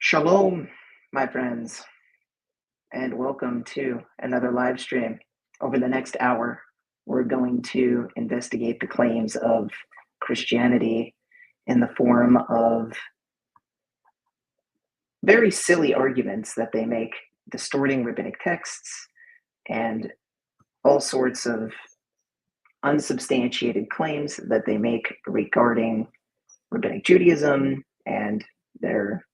Shalom, my friends, and welcome to another live stream. Over the next hour, we're going to investigate the claims of Christianity in the form of very silly arguments that they make, distorting rabbinic texts and all sorts of unsubstantiated claims that they make regarding rabbinic Judaism and their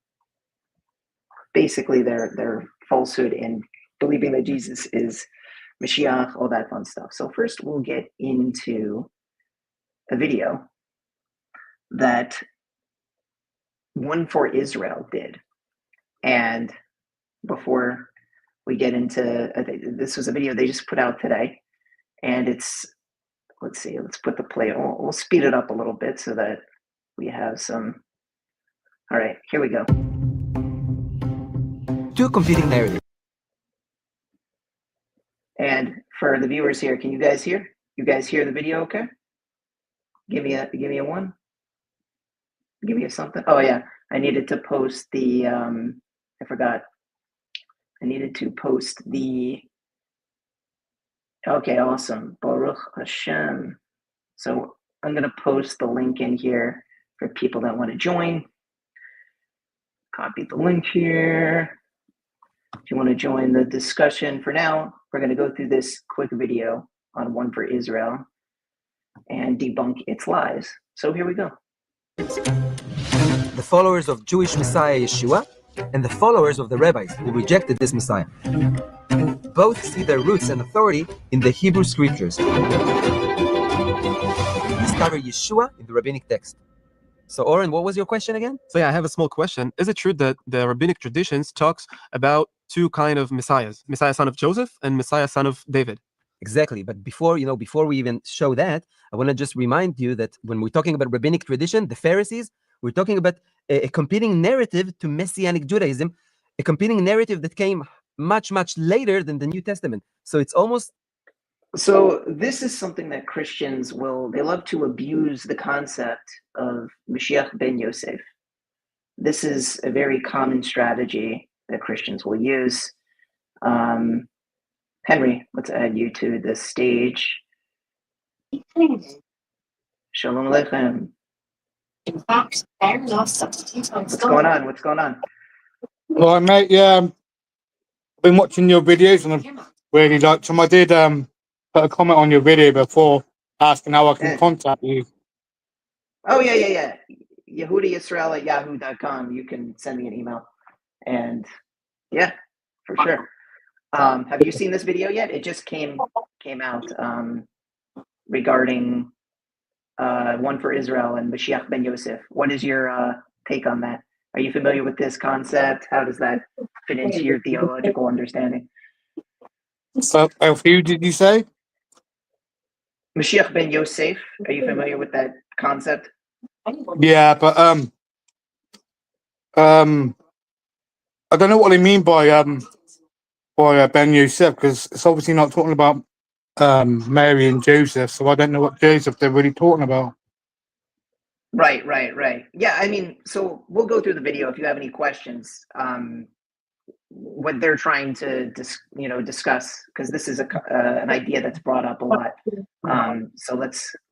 falsehood in believing that Jesus is Mashiach, all that fun stuff. So first we'll get into a video that One for Israel did. And before we get into, this was a video they just put out today. And it's, let's put the play, we'll speed it up a little bit so that we have some, all right, here we go. Two competing narratives. And for the viewers here, can you guys hear? You guys hear the video okay? Give me a one. Give me a something. Oh yeah, I needed to post the I forgot. I needed to post the okay, awesome. Baruch Hashem. So I'm gonna post the link in here for people that want to join. Copy the link here. If you want to join the discussion for now, we're going to go through this quick video on One for Israel and debunk its lies. So here we go. The followers of Jewish Messiah Yeshua and the followers of the rabbis who rejected this Messiah. Both see their roots and authority in the Hebrew scriptures. Discover Yeshua in the rabbinic text. So, Oren, what was your question again? So yeah, I have a small question. Is it true that the rabbinic traditions talks about two kind of messiahs, Messiah son of Joseph and Messiah son of David? Exactly. But before we even show that, I want to just remind you that when we're talking about rabbinic tradition, the Pharisees, we're talking about a competing narrative to Messianic Judaism, a competing narrative that came much, much later than the New Testament. So it's almost... So this is something that Christians they love to abuse the concept of Mashiach ben Yosef. This is a very common strategy that Christians will use. Henry, let's add you to the stage. Shalom Aleichem. What's going on? What's going on? Well, mate, yeah, I've been watching your videos and I've really liked them. I did put a comment on your video before asking how I can contact you. Oh, yeah. YehudaYisrael@yahoo.com. You can send me an email. And yeah, for sure. Have you seen this video yet? It just came out regarding One for Israel and Mashiach ben Yosef. What is your take on that? Are you familiar with this concept? How does that fit into your theological understanding? Who did you say? Mashiach ben Yosef. Are you familiar with that concept? Yeah, but I don't know what they mean by Ben Yosef, because it's obviously not talking about Mary and Joseph, so I don't know what Joseph they're really talking about. Right. Yeah, I mean, so we'll go through the video if you have any questions. What they're trying to discuss, because this is an idea that's brought up a lot. So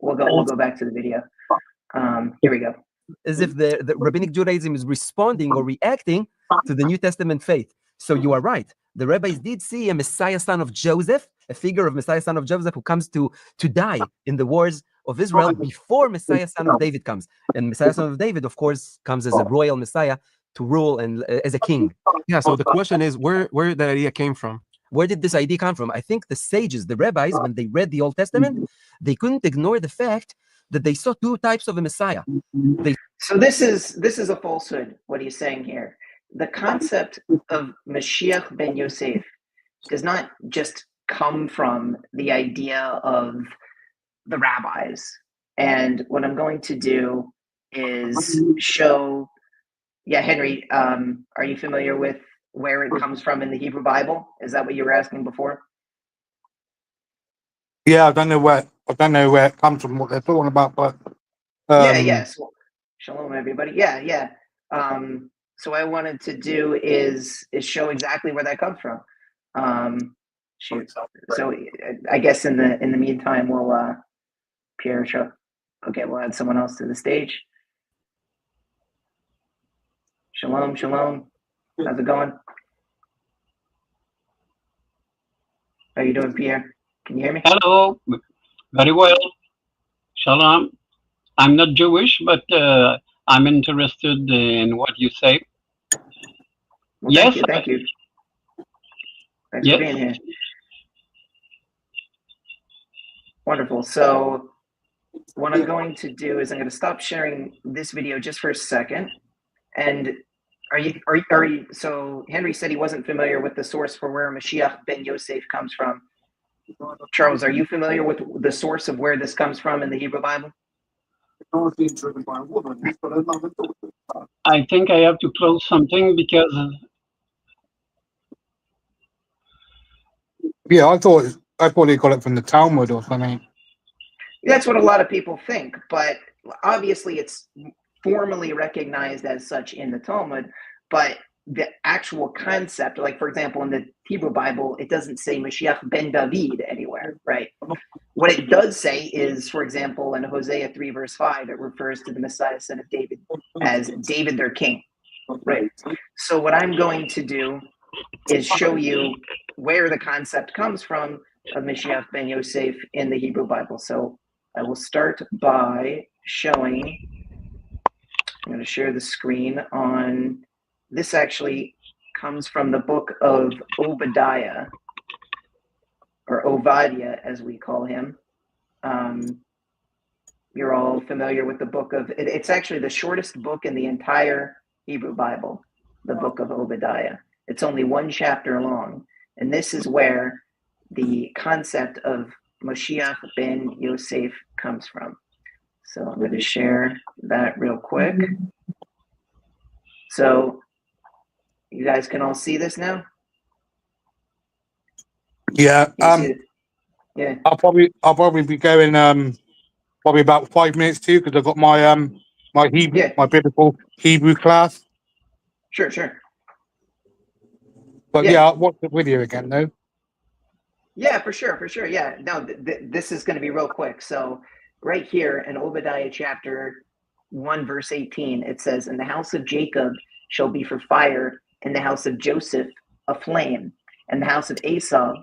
we'll go back to the video. Here we go. As if the rabbinic Judaism is responding or reacting to the New Testament faith. So you are right. The rabbis did see a Messiah son of Joseph, a figure of Messiah son of Joseph who comes to die in the wars of Israel before Messiah son of David comes. And Messiah son of David, of course, comes as a royal Messiah to rule and as a king. Yeah, so the question is where that idea came from. Where did this idea come from? I think the sages, the rabbis, when they read the Old Testament, they couldn't ignore the fact that they saw two types of a Messiah. So this is a falsehood. What he's saying here. The concept of Mashiach ben Yosef does not just come from the idea of the rabbis. And what I'm going to do is show, Henry, are you familiar with where it comes from in the Hebrew Bible? Is that what you were asking before? Yeah, I don't know where it comes from, what they're talking about, but yes. Well, shalom, everybody. Yeah. what I wanted to do is show exactly where that comes from. Shoot. So I guess in the meantime, we'll Pierre show. Okay, we'll add someone else to the stage. Shalom, shalom. How's it going? How you doing, Pierre? Can you hear me? Hello, very well. Shalom. I'm not Jewish, but I'm interested in what you say. Well, Yes. Thank you. Thanks Yes. for being here. Wonderful. So what I'm going to do is I'm going to stop sharing this video just for a second. And are you, so Henry said he wasn't familiar with the source for where Mashiach ben Yosef comes from. Charles, are you familiar with the source of where this comes from in the Hebrew Bible? I think I have to close something because Yeah, I thought he got it from the Talmud or something. That's what a lot of people think, but obviously it's formally recognized as such in the Talmud, but the actual concept, like for example, in the Hebrew Bible, it doesn't say Mashiach ben David anywhere, right? What it does say is, for example, in Hosea 3 verse 5, it refers to the Messiah, son of David, as David their king, right? So what I'm going to do is show you where the concept comes from of Mashiach ben Yosef in the Hebrew Bible. So I will start by showing, I'm going to share the screen on, this actually comes from the book of Obadiah, or Obadiah as we call him. You're all familiar with the book of, it's actually the shortest book in the entire Hebrew Bible, the book of Obadiah. It's only one chapter long. And this is where the concept of Mashiach ben Yosef comes from. So I'm going to share that real quick. So you guys can all see this now? Yeah. Yeah. I'll probably be going probably about 5 minutes too, because I've got my my Hebrew, Yeah. my biblical Hebrew class. Sure. But yeah, I'll watch the video again though. Yeah, for sure. Yeah, no, this is going to be real quick. So right here in Obadiah chapter 1, verse 18, it says, "And the house of Jacob shall be for fire, and the house of Joseph a flame, and the house of Esau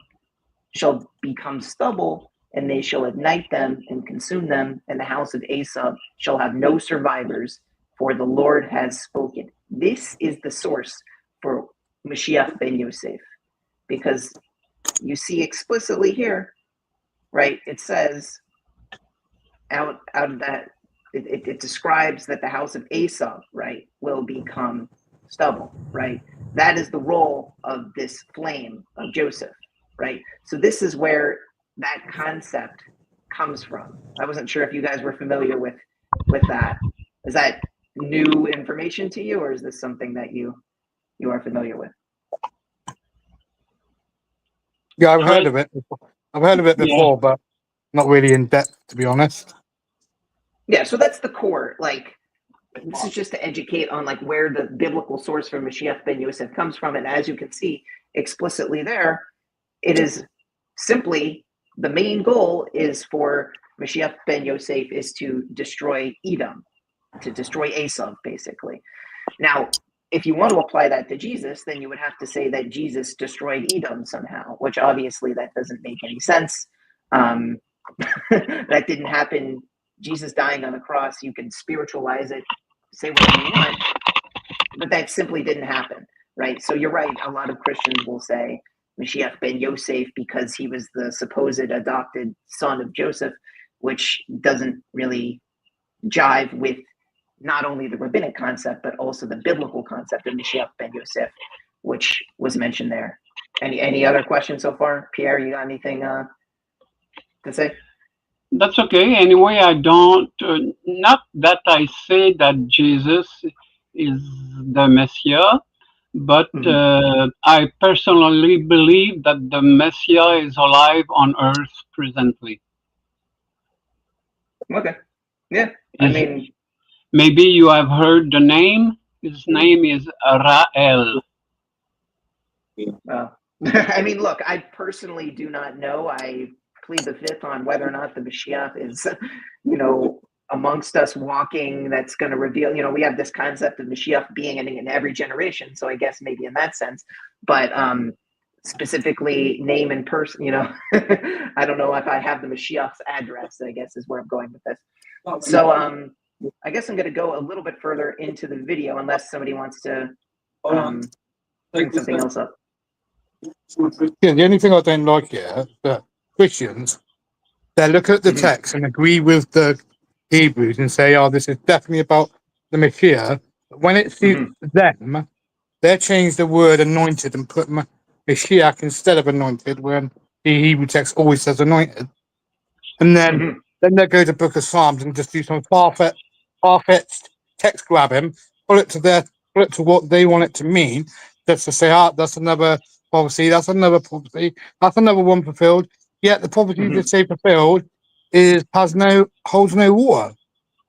shall become stubble, and they shall ignite them and consume them, and the house of Esau shall have no survivors, for the Lord has spoken." This is the source for Mashiach ben Yosef, because you see explicitly here, right? It says out of that, it describes that the house of Esau, right, will become stubble, right? That is the role of this flame of Joseph, right? So this is where that concept comes from. I wasn't sure if you guys were familiar with that. Is that new information to you, or is this something that you are familiar with? Yeah, I've heard of it. I've heard of it before, but not really in depth, to be honest. Yeah, so that's the core. Like, this is just to educate on like where the biblical source for Mashiach ben Yosef comes from. And as you can see explicitly there, it is simply the main goal is for Mashiach ben Yosef is to destroy Edom, to destroy Esau, basically. Now, if you want to apply that to Jesus, then you would have to say that Jesus destroyed Edom somehow, which obviously that doesn't make any sense. That didn't happen. Jesus dying on the cross, you can spiritualize it, say whatever you want, but that simply didn't happen, right? So you're right. A lot of Christians will say Mashiach ben Yosef because he was the supposed adopted son of Joseph, which doesn't really jive with not only the rabbinic concept, but also the biblical concept of Mashiach ben Yosef, which was mentioned there. Any other questions so far? Pierre, you got anything to say? that's okay. Anyway, I don't, not that I say that Jesus is the Messiah, but I personally believe that the Messiah is alive on earth presently. Okay. Yeah. I mean, maybe you have heard the name. His name is Rael. Well, I mean, look, I personally do not know. I plead the fifth on whether or not the Mashiach is, amongst us walking. That's going to reveal. We have this concept of Mashiach being in every generation. So I guess maybe in that sense, but specifically name and person. I don't know if I have the Mashiach's address. I guess is where I'm going with this. So I guess I'm going to go a little bit further into the video, unless somebody wants to bring something else up. Yeah, the only thing I don't like here that Christians, they look at the text and agree with the Hebrews and say, "Oh, this is definitely about the Messiah." But when it suits them, they change the word "anointed" and put Mashiach instead of "anointed," when the Hebrew text always says "anointed." And then they go to Book of Psalms and just do some far-fetched text grabbing, pull it to what they want it to mean, just to say, that's another prophecy, that's another prophecy, that's another one fulfilled. Yet the prophecy that say fulfilled holds no water.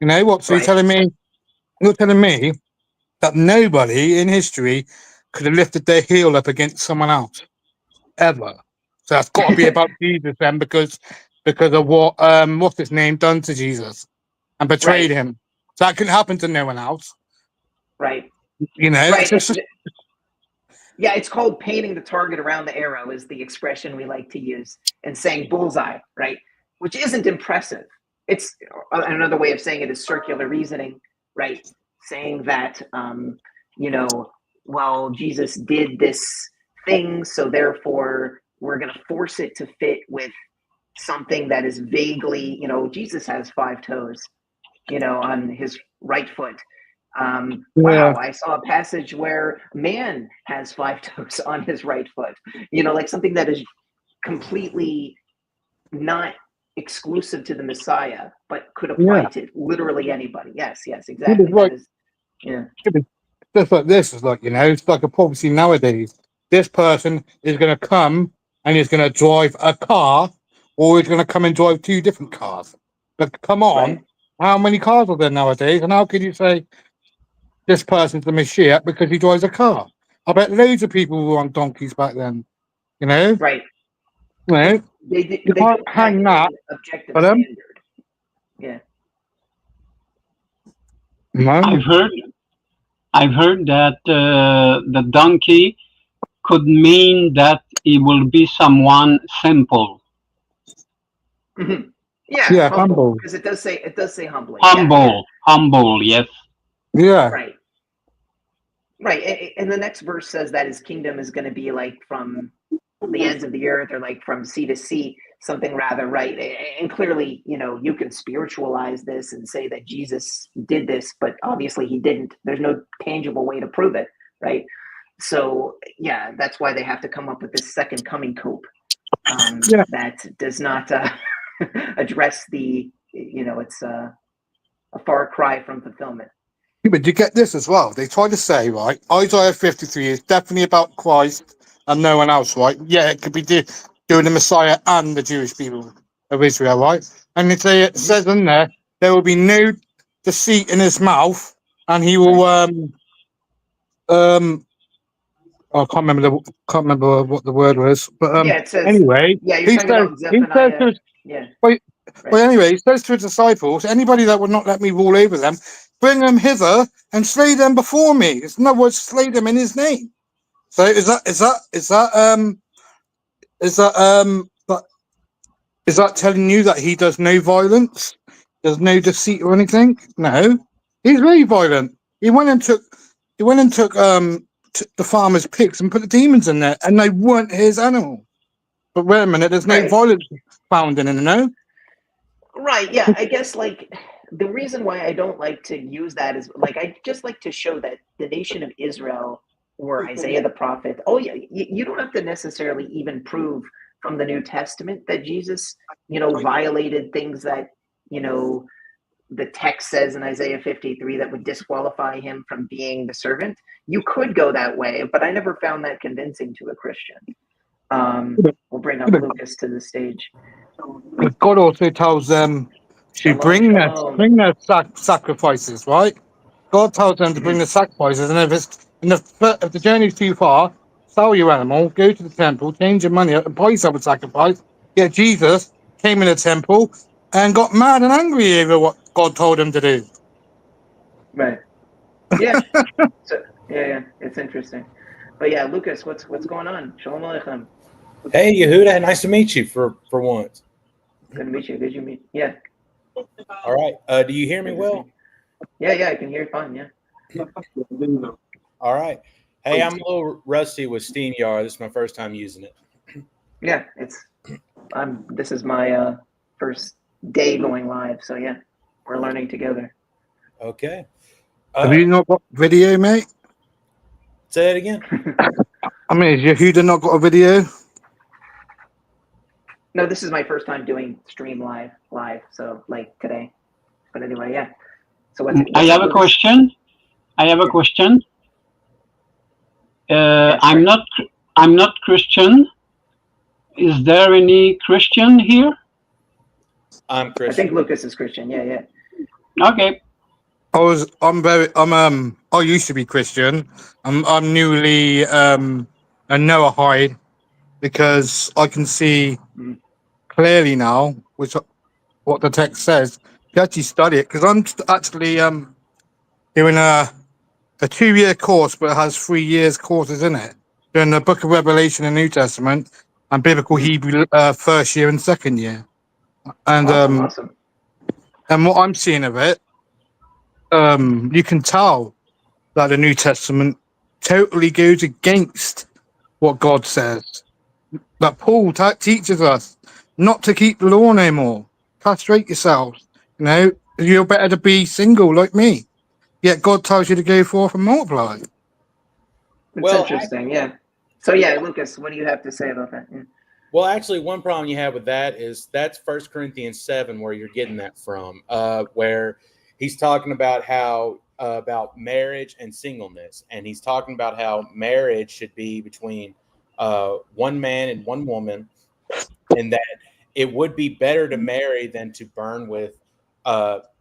You know what? So Right. you're telling me that nobody in history could have lifted their heel up against someone else ever. So that's got to be about Jesus then, because of what's his name done to Jesus and betrayed him. So that couldn't happen to no one else. Right. Right. Yeah, it's called painting the target around the arrow is the expression we like to use, and saying bullseye, right? Which isn't impressive. It's another way of saying it is circular reasoning, right? Saying that, well, Jesus did this thing, so therefore we're going to force it to fit with something that is vaguely, Jesus has 5 toes, on his right foot. Wow, I saw a passage where man has 5 toes on his right foot, like something that is completely not exclusive to the Messiah, but could apply to literally anybody. Yes, exactly. Like, that is, yeah. Just like this is like, it's like a prophecy nowadays. This person is going to come and he's going to drive a car, or he's going to come and drive 2 different cars. But come on, how many cars are there nowadays? And how can you say this person's the Mashiach because he drives a car? I bet loads of people were on donkeys back then, Right. You They can't don't have hang that. an objective standard. Yeah. No. I've heard that the donkey could mean that he will be someone simple. Yeah, humble. Because it does say humbly. Humble, yes. Yeah. Right. And the next verse says that his kingdom is going to be like from the ends of the earth, or like from sea to sea, something rather, right? And clearly, you can spiritualize this and say that Jesus did this, but obviously he didn't. There's no tangible way to prove it, right? So yeah, that's why they have to come up with this second coming cope that does not address the, it's a far cry from fulfillment. Yeah, but you get this as well. They try to say, right, Isaiah 53 is definitely about Christ and no one else, right? Yeah, it could be doing the Messiah and the Jewish people of Israel, right? And it says in there will be no deceit in his mouth, and he will I can't remember what the word was, but it says, anyway, you're talking about Zephaniah. Anyway, he says to his disciples, anybody that would not let me rule over them, bring them hither and slay them before me. It's in other words, slay them in his name. So is that telling you that he does no violence? There's no deceit or anything? No. He's very violent. He went and took the farmer's pigs and put the demons in there, and they weren't his animal. But wait a minute, there's no violence found in it, no? Right, yeah. I guess like the reason why I don't like to use that is like I just like to show that the nation of Israel or Isaiah the prophet, you don't have to necessarily even prove from the New Testament that Jesus, violated things that, the text says in Isaiah 53 that would disqualify him from being the servant. You could go that way, but I never found that convincing to a Christian. We'll bring up Lucas to the stage. God also tells them to bring their sacrifices, right? God tells them to bring the sacrifices, and if the journey's too far, sell your animal, go to the temple, change your money up, and buy yourself a sacrifice. Yet Jesus came in the temple and got mad and angry over what God told him to do. Right. Yeah. So yeah, it's interesting. But yeah, Lucas, what's going on? Shalom Aleichem. Hey, Yehuda, nice to meet you for once. Good to meet you. Good to meet. Yeah. All right. Do you hear me well? Yeah, I can hear you fine. Yeah. All right. Hey, I'm a little rusty with SteamYard. This is my first time using it. Yeah, this is my first day going live, so yeah, we're learning together. Okay. Have you not got video, mate? Say that again. I mean, has Yehuda not got a video? No, this is my first time doing stream live, so like today. But anyway, yeah. So I have a question. I'm not Christian. Is there any Christian here? I'm I Christian. think Lucas is Christian. Yeah. Okay. I used to be Christian. I'm newly a Noahide because I can see clearly now what the text says. You actually study it because I'm actually doing a 2-year course, but it has 3 years courses in it. Doing the Book of Revelation and New Testament and Biblical Hebrew first year and second year. And awesome. And what I'm seeing of it, you can tell that the New Testament totally goes against what God says. That Paul teaches us not to keep the law no more. Castrate yourselves. You know, you're better to be single like me. Yet God tells you to go forth and multiply. It's interesting, yeah. So yeah, Lucas, what do you have to say about that? Yeah. Well, actually, one problem you have with that is that's 1 Corinthians 7 where you're getting that from, where he's talking about how about marriage and singleness, and he's talking about how marriage should be between one man and one woman, and that it would be better to marry than to burn with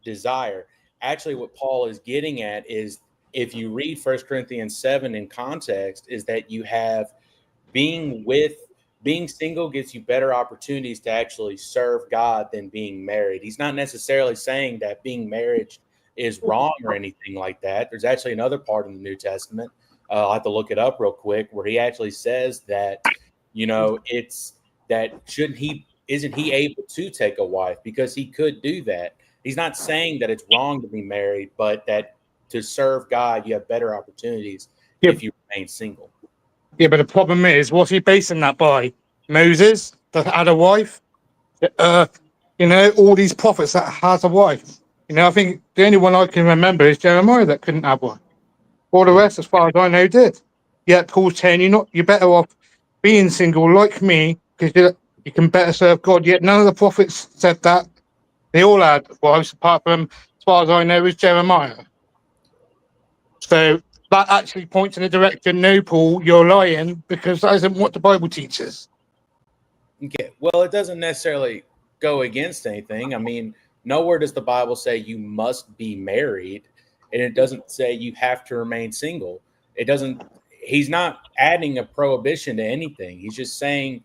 desire. Actually, what Paul is getting at is if you read 1 Corinthians 7 in context, is that you have being single gives you better opportunities to actually serve God than being married. He's not necessarily saying that being married is wrong or anything like that. There's actually another part in the New Testament. I'll have to look it up real quick where he actually says that, it's that isn't he able to take a wife because he could do that. He's not saying that it's wrong to be married, but that to serve God, you have better opportunities if you remain single. Yeah, but the problem is, what's he basing that by? Moses that had a wife? All these prophets that has a wife. I think the only one I can remember is Jeremiah that couldn't have one. All the rest, as far as I know, did. Yet Paul's saying you're better off being single like me because you can better serve God. Yet none of the prophets said that. They all had wives, apart from, as far as I know, is Jeremiah. So that actually points in the direction, no, Paul, you're lying, because that isn't what the Bible teaches. Okay. Well, it doesn't necessarily go against anything. I mean, nowhere does the Bible say you must be married, and it doesn't say you have to remain single. He's not adding a prohibition to anything. He's just saying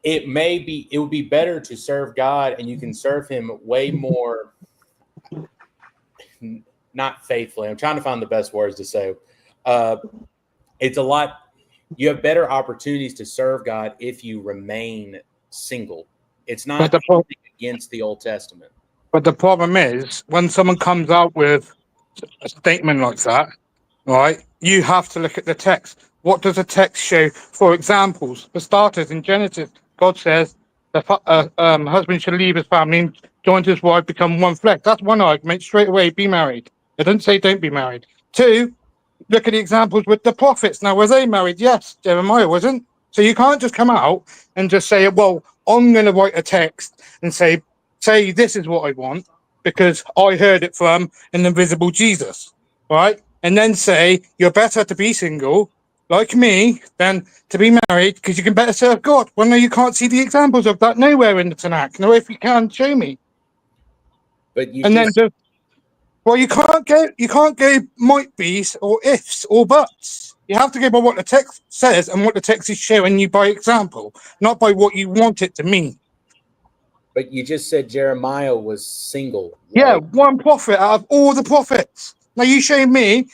it would be better to serve God, and you can serve him way more, not faithfully. I'm trying to find the best words to say. You have better opportunities to serve God if you remain single. It's not against the Old Testament. But the problem is, when someone comes out with a statement like that, right, you have to look at the text. What does the text show? For examples, for starters, in Genesis, God says the husband should leave his family and join to his wife, become one flesh. That's one argument. Straight away, be married. It doesn't say don't be married. 2, look at the examples with the prophets. Now, were they married? Yes, Jeremiah wasn't. So you can't just come out and just say, well, I'm going to write a text and say this is what I want because I heard it from an invisible Jesus, right? And then say you're better to be single like me than to be married because you can better serve God. Well, no, you can't see the examples of that nowhere in the Tanakh. No, if you can, show me. But you Well, you can't go might be's or ifs or buts. You have to go by what the text says and what the text is showing you by example, not by what you want it to mean. But you just said Jeremiah was single. Yeah, Like, one prophet out of all the prophets. Now you show me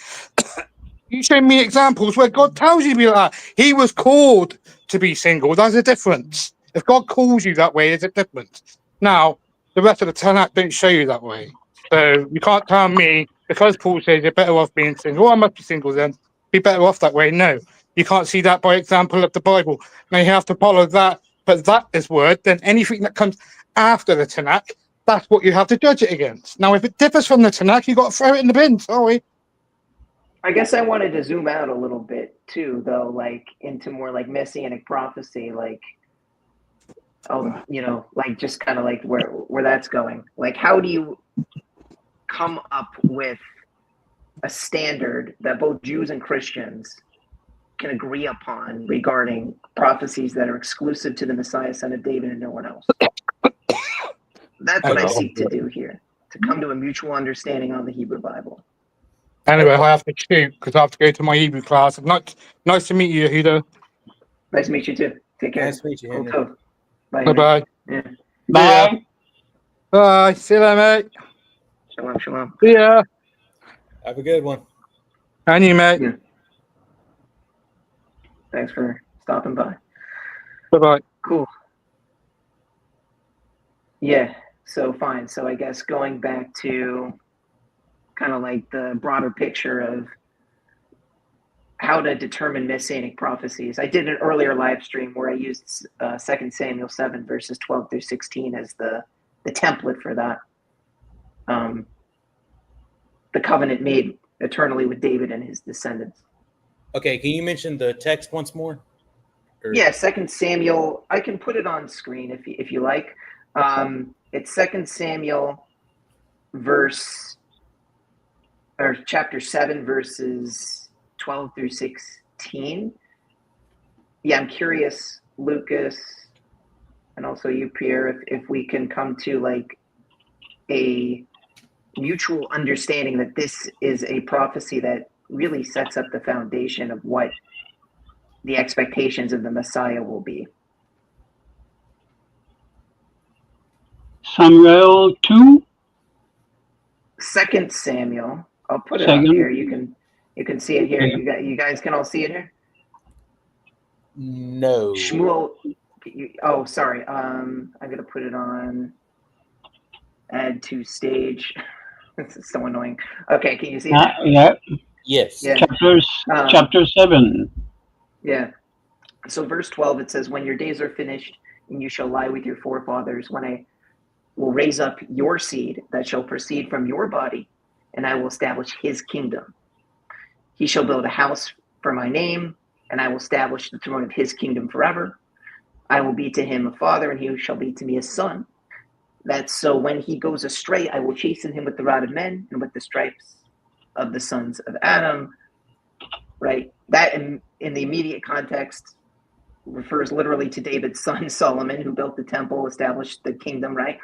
examples where God tells you to be like that. He was called to be single. There's a difference. If God calls you that way, there's a difference. Now, the rest of the Tanakh don't show you that way. So you can't tell me, because Paul says you're better off being single, I must be single then, be better off that way. No, you can't see that by example of the Bible. Now you have to follow that, but that is word, then anything that comes after the Tanakh, that's what you have to judge it against. Now, if it differs from the Tanakh, you've got to throw it in the bin, sorry. I guess I wanted to zoom out a little bit too, though, like into more like messianic prophecy, like, like just kind of like where that's going. Like, how do you come up with a standard that both Jews and Christians can agree upon regarding prophecies that are exclusive to the Messiah, son of David, and no one else? That's what I seek to do here, to come to a mutual understanding on the Hebrew Bible. Anyway, I have to shoot because I have to go to my Hebrew class. Nice to meet you, Yehuda. Nice to meet you too. Take care. nice to meet you, Henry. Cool. Bye. Bye-bye. Yeah. Bye. Bye. See you later, mate. Shalom, shalom. See ya. Have a good one. And you, mate. Yeah. Thanks for stopping by. Bye-bye. Cool. Yeah, so fine. So I guess going back to kind of like the broader picture of how to determine messianic prophecies. I did an earlier live stream where I used 2 Samuel 7 verses 12 through 16 as the template for that. The covenant made eternally with David and his descendants. Okay, can you mention the text once more? Yeah, 2 Samuel. I can put it on screen if you like. It's 2 Samuel chapter 7 verses 12 through 16. Yeah, I'm curious, Lucas, and also you, Pierre, if we can come to like a mutual understanding that this is a prophecy that really sets up the foundation of what the expectations of the Messiah will be. Samuel 2. 2 Samuel. I'll put it Second. up here. You can see it here. You guys can all see it here. No. Shmuel. Oh, sorry. I'm gonna put it on. Add to stage. This is so annoying. Okay, can you see it? Yeah. Yes. Yeah. Chapter 7. Yeah. So verse 12, it says, "When your days are finished, and you shall lie with your forefathers, when I will raise up your seed that shall proceed from your body, and I will establish his kingdom. He shall build a house for my name, and I will establish the throne of his kingdom forever. I will be to him a father, and he shall be to me a son. That's so when he goes astray, I will chasten him with the rod of men and with the stripes of the sons of Adam." Right? That in the immediate context refers literally to David's son Solomon, who built the temple, established the kingdom, right?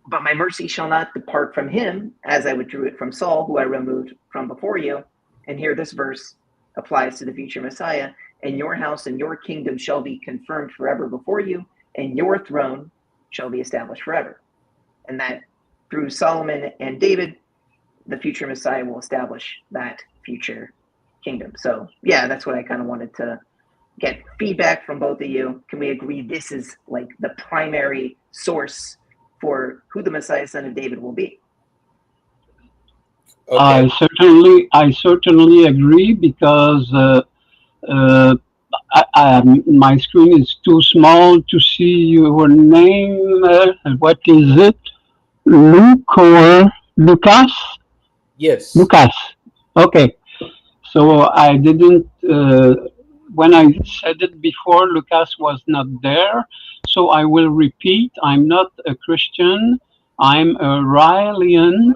"But my mercy shall not depart from him, as I withdrew it from Saul, who I removed from before you." And here this verse applies to the future Messiah. "And your house and your kingdom shall be confirmed forever before you, and your throne shall be established forever." And that through Solomon and David, the future Messiah will establish that future kingdom. So yeah, that's what I kind of wanted to get feedback from both of you. Can we agree this is like the primary source for who the Messiah, son of David, will be? Okay. I certainly agree, because my screen is too small to see your name. What is it? Luke or Lucas? Yes. Lucas. Okay. So I didn't, when I said it before, Lucas was not there. So I will repeat, I'm not a Christian. I'm a Raelian,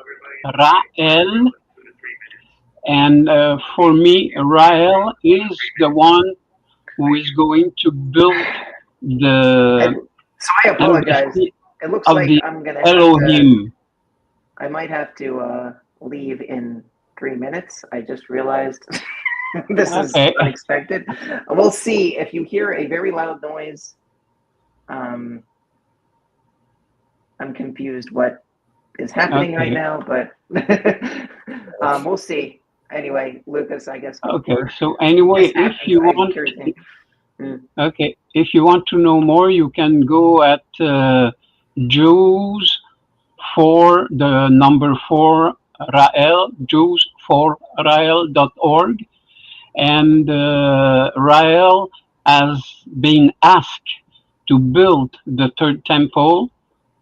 Rael. And for me, Rael is the one who is going to build the So I apologize. It looks of like the I'm gonna Elohim. I might have to leave in 3 minutes. I just realized this is Okay. unexpected. We'll see. If you hear a very loud noise, I'm confused what is happening right Okay. now, but we'll see. Anyway, Lucas, I guess. Okay. before So anyway, this if happens, you I'm want, curious. okay, if you want to know more, you can go at Jews for the number 4 Rael, Jews for Rael.org, and Rael has been asked to build the third temple,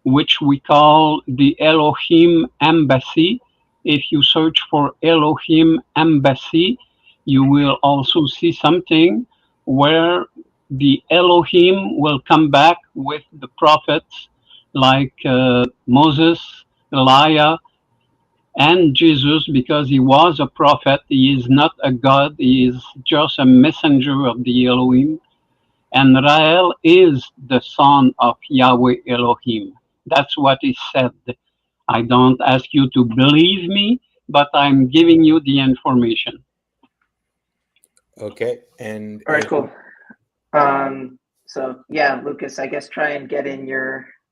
which we call the Elohim Embassy. If you search for Elohim Embassy, you will also see something where the Elohim will come back with the prophets like Moses, Elijah, and Jesus, because he was a prophet. He is not a god. He is just a messenger of the Elohim. And Rael is the son of Yahweh Elohim. That's what he said. I don't ask you to believe me, but I'm giving you the information. Okay, and All right, cool. So yeah, Lucas, I guess try and get in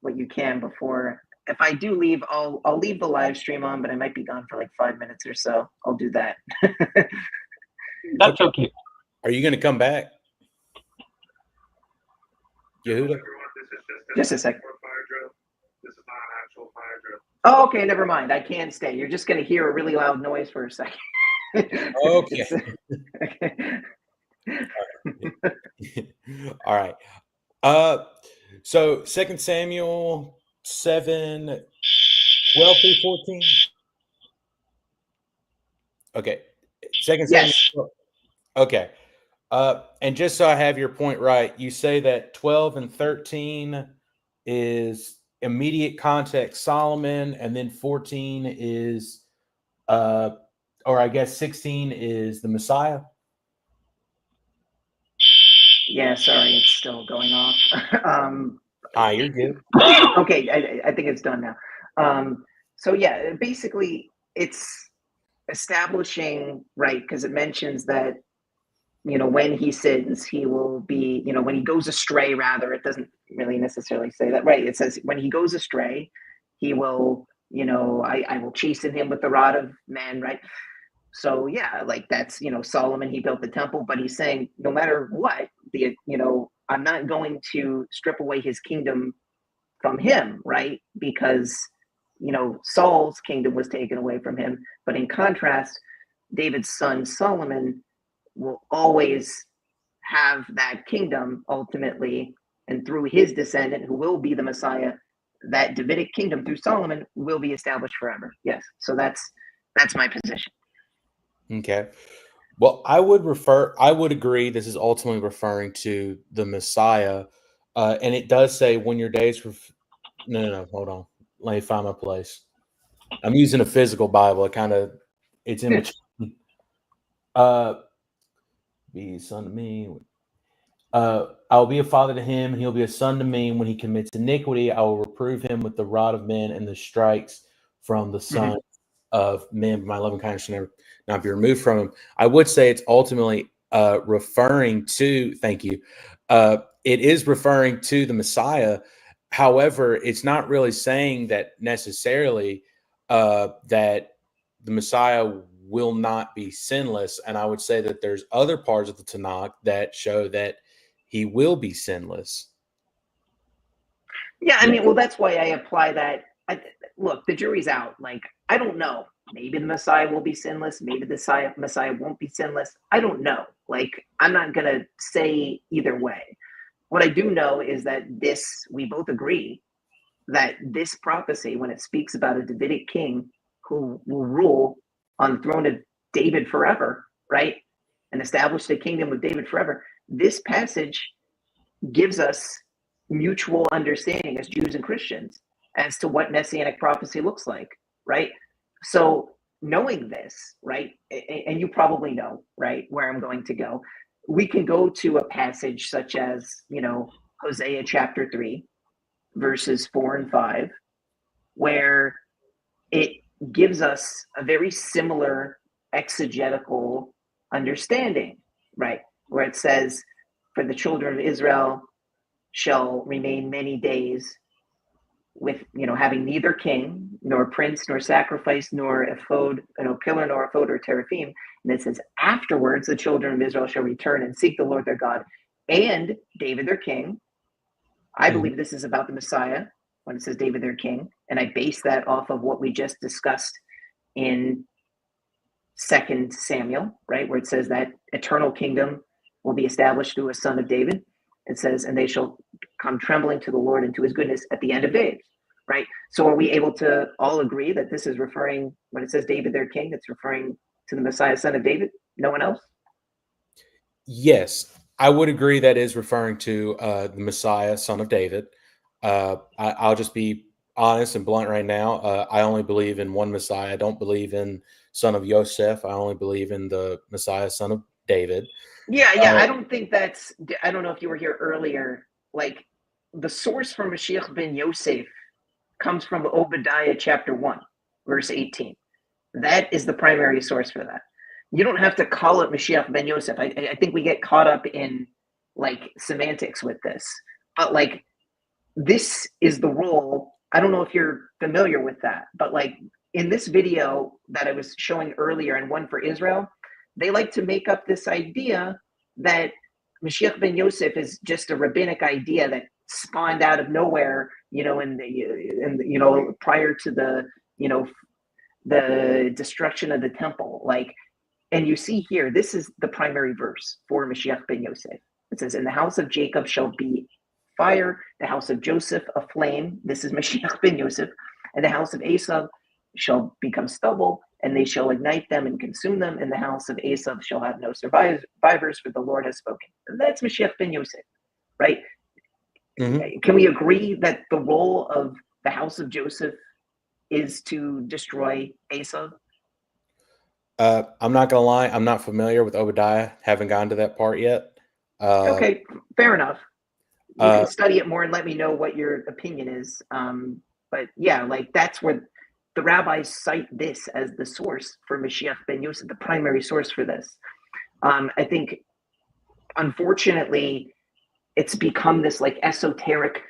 what you can before. If I do leave, I'll leave the live stream on, but I might be gone for like 5 minutes or so. I'll do that. That's okay. are you going to come back, Yehuda? Just a second. Oh, okay, never mind. I can stay. You're just going to hear a really loud noise for a second. Okay. Okay. All right. So 2 Samuel 7, 12 through 14. Okay. 2 Samuel. Yes. Okay. And just so I have your point right, you say that 12 and 13 is immediate context Solomon, and then 14 is or I guess 16 is the Messiah. Yeah, sorry, it's still going off. You're good. Okay, I think it's done now. So yeah, basically it's establishing, right, because it mentions that, when he sins, he will be, when he goes astray, rather, it doesn't really necessarily say that, right? It says when he goes astray, he will, I will chasten him with the rod of men, right? So yeah, like that's, Solomon, he built the temple, but he's saying no matter what, I'm not going to strip away his kingdom from him, right? Because, Saul's kingdom was taken away from him. But in contrast, David's son Solomon will always have that kingdom ultimately, and through his descendant, who will be the Messiah, that Davidic kingdom through Solomon will be established forever. Yes. So that's my position. Okay. Well, I would agree this is ultimately referring to the Messiah. And it does say when your days no, hold on. Let me find my place. I'm using a physical Bible. It's in between. Be a son to me. I will be a father to him, and he'll be a son to me. When he commits iniquity, I will reprove him with the rod of men and the strikes from the son of men. My loving kindness shall never not be removed from him. I would say it's ultimately referring to, thank you. It is referring to the Messiah. However, it's not really saying that necessarily that the Messiah will not be sinless. And I would say that there's other parts of the Tanakh that show that he will be sinless. Yeah, I mean, well, that's why I apply that. Look, the jury's out. Like, I don't know. Maybe the Messiah will be sinless. Maybe the Messiah won't be sinless. I don't know. Like, I'm not going to say either way. What I do know is that we both agree that this prophecy, when it speaks about a Davidic king who will rule on the throne of David forever, right, and establish the kingdom of David forever, this passage gives us mutual understanding as Jews and Christians as to what messianic prophecy looks like, right? So knowing this, right, and you probably know, right, where I'm going to go, we can go to a passage such as, Hosea chapter 3, verses 4 and 5, where it gives us a very similar exegetical understanding, right? Where it says, for the children of Israel shall remain many days with, having neither king, nor prince, nor sacrifice, nor ephod, pillar, nor ephod, or teraphim. And it says, afterwards, the children of Israel shall return and seek the Lord their God and David their king. I believe this is about the Messiah when it says David their king. And I base that off of what we just discussed in 2 Samuel, right? Where it says that eternal kingdom will be established through a son of David. It says, and they shall come trembling to the Lord and to his goodness at the end of days, right? So are we able to all agree that this is referring, when it says David their king, it's referring to the Messiah, son of David? No one else? Yes, I would agree that is referring to the Messiah, son of David. I'll just be honest and blunt right now. I only believe in one Messiah. I don't believe in son of Yosef. I only believe in the Messiah, son of David. Yeah. I don't think that's, I don't know if you were here earlier. Like, the source for Mashiach ben Yosef comes from Obadiah chapter 1, verse 18. That is the primary source for that. You don't have to call it Mashiach ben Yosef. I think we get caught up in like semantics with this. But like, this is the role. I don't know if you're familiar with that, but like in this video that I was showing earlier and one for Israel, they like to make up this idea that Mashiach ben Yosef is just a rabbinic idea that spawned out of nowhere, prior to the destruction of the temple. Like, and you see here, this is the primary verse for Mashiach ben Yosef. It says, "In the house of Jacob shall be fire, the house of Joseph a flame." This is Mashiach ben Yosef. "And the house of Esau shall become stubble, and they shall ignite them and consume them. And the house of Esau shall have no survivors, for the Lord has spoken." And that's Mashiach ben Yosef, right? Mm-hmm. Can we agree that the role of the house of Joseph is to destroy Esau? I'm not going to lie. I'm not familiar with Obadiah. Haven't gotten to that part yet. Okay, fair enough. You can study it more and let me know what your opinion is. But yeah, like that's where the rabbis cite this as the source for Mashiach ben Yosef, the primary source for this. I think, unfortunately, it's become this like esoteric,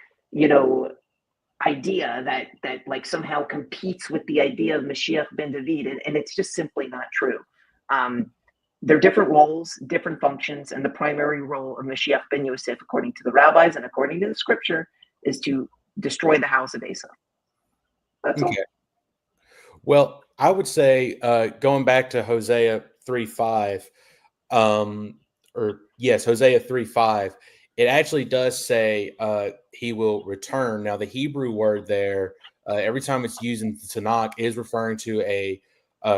idea that like somehow competes with the idea of Mashiach ben David, and it's just simply not true. They're different roles, different functions, and the primary role of Mashiach ben Yosef, according to the rabbis and according to the scripture, is to destroy the house of Esau. That's okay. Well, I would say going back to Hosea 3:5, Hosea 3:5, it actually does say he will return. Now, the Hebrew word there, every time it's used in the Tanakh, is referring to a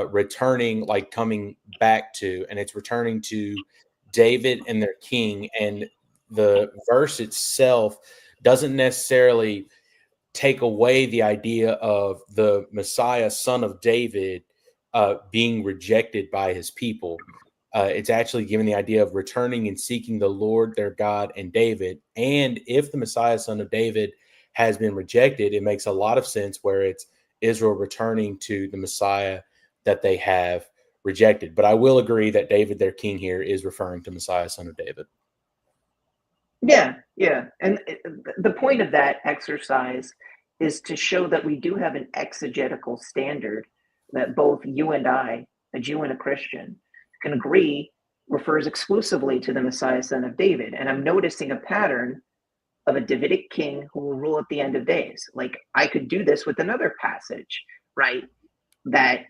returning, like coming back to, and it's returning to David and their king. And the verse itself doesn't necessarily take away the idea of the Messiah, son of David, being rejected by his people. It's actually given the idea of returning and seeking the Lord, their God, and David. And if the Messiah, son of David, has been rejected, it makes a lot of sense where it's Israel returning to the Messiah that they have rejected. But I will agree that David, their king here, is referring to Messiah, son of David. Yeah. And the point of that exercise is to show that we do have an exegetical standard that both you and I, a Jew and a Christian, can agree refers exclusively to the Messiah, son of David. And I'm noticing a pattern of a Davidic king who will rule at the end of days. Like, I could do this with another passage, right, that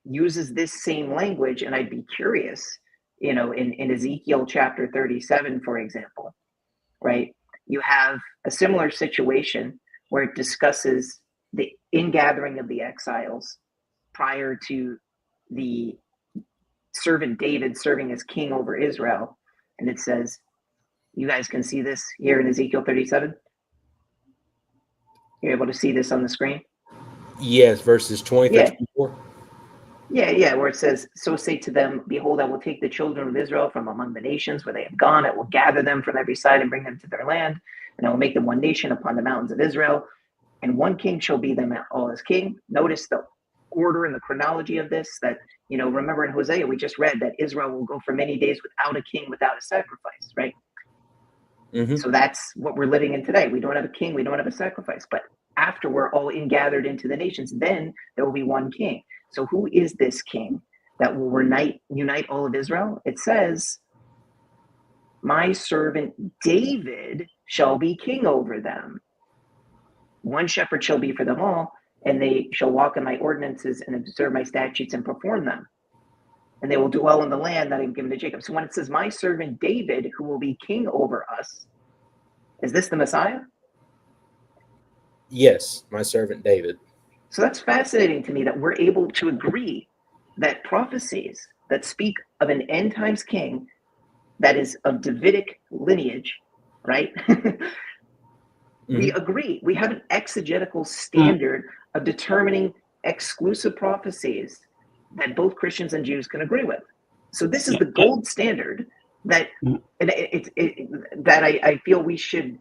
uses this same language, and I'd be curious, in Ezekiel chapter 37, for example, right? You have a similar situation where it discusses the ingathering of the exiles prior to the servant David serving as king over Israel. And it says, you guys can see this here in Ezekiel 37. You're able to see this on the screen? Yes, verses 20 through 24. Yeah, where it says, "So say to them, behold, I will take the children of Israel from among the nations where they have gone. I will gather them from every side and bring them to their land. And I will make them one nation upon the mountains of Israel. And one king shall be them all as king." Notice, though, order and the chronology of this, that, remember in Hosea, we just read that Israel will go for many days without a king, without a sacrifice, right? Mhm. So that's what we're living in today. We don't have a king, we don't have a sacrifice. But after we're all gathered into the nations, then there will be one king. So who is this king that will unite all of Israel? It says, my servant David shall be king over them. One shepherd shall be for them all, and they shall walk in my ordinances and observe my statutes and perform them. And they will dwell in the land that I've given to Jacob. So when it says, my servant David, who will be king over us, is this the Messiah? Yes, my servant David. So that's fascinating to me that we're able to agree that prophecies that speak of an end times king that is of Davidic lineage, right? We agree. We have an exegetical standard of determining exclusive prophecies that both Christians and Jews can agree with. So this is the gold standard that that I feel we should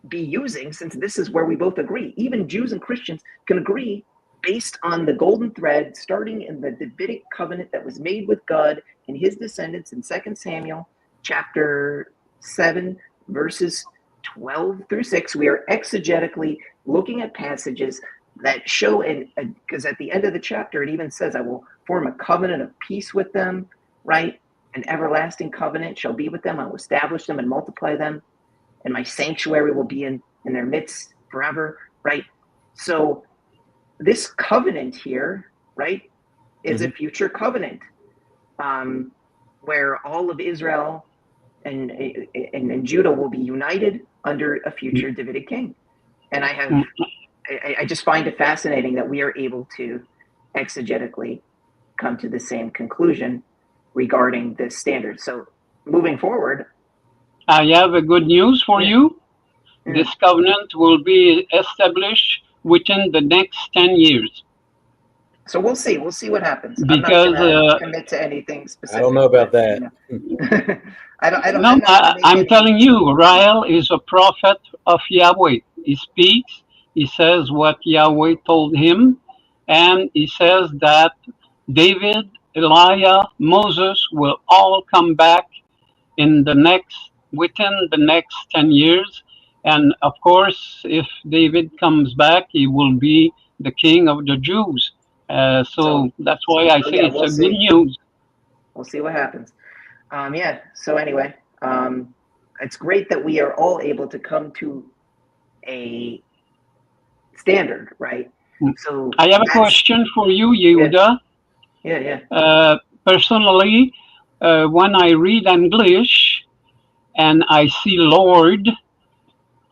be using, since this is where we both agree. Even Jews and Christians can agree based on the golden thread starting in the Davidic covenant that was made with God and his descendants in 2 Samuel chapter 7, verses 12 through 6. We are exegetically looking at passages that show, because at the end of the chapter, it even says, I will form a covenant of peace with them, right? An everlasting covenant shall be with them. I will establish them and multiply them, and my sanctuary will be in their midst forever, right? So this covenant here, right, is a future covenant where all of Israel and Judah will be united under a future Davidic king. And I just find it fascinating that we are able to exegetically come to the same conclusion regarding this standard. So moving forward, I have a good news for you. This covenant will be established within the next 10 years. So we'll see. We'll see what happens. Because, I'm not going to commit to anything specific. I don't know about that. I'm telling you, Rael is a prophet of Yahweh. He speaks, he says what Yahweh told him, and he says that David, Elijah, Moses will all come back within the next 10 years. And of course, if David comes back, he will be the king of the Jews. So that's why I say it's good news. We'll see what happens. So anyway, it's great that we are all able to come to a standard, right? So I have a question for you, Yehuda. Yeah. Personally, when I read English and I see Lord,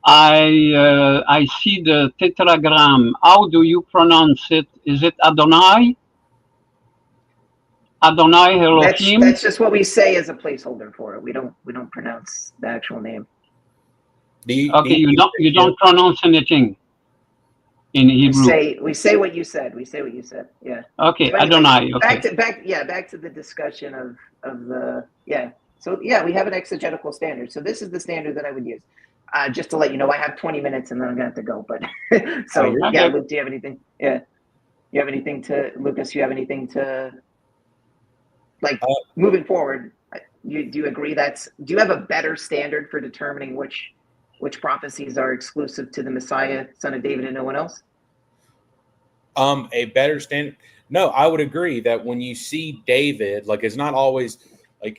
I see the tetragram. How do you pronounce it? Is it Adonai? Adonai Elohim? That's just what we say as a placeholder for it. We don't pronounce the actual name. You don't pronounce anything in Hebrew. We say what you said. Yeah. Okay, so anyway, Adonai. Okay. Back to the discussion of the So we have an exegetical standard. So this is the standard that I would use. Just to let you know, I have 20 minutes and then I'm gonna have to go. But Luke, do you have anything? Yeah. You have anything to Lucas? You have anything to moving forward? Do you agree do you have a better standard for determining which prophecies are exclusive to the Messiah, son of David, and no one else? A better standard? No, I would agree that when you see David, it's not always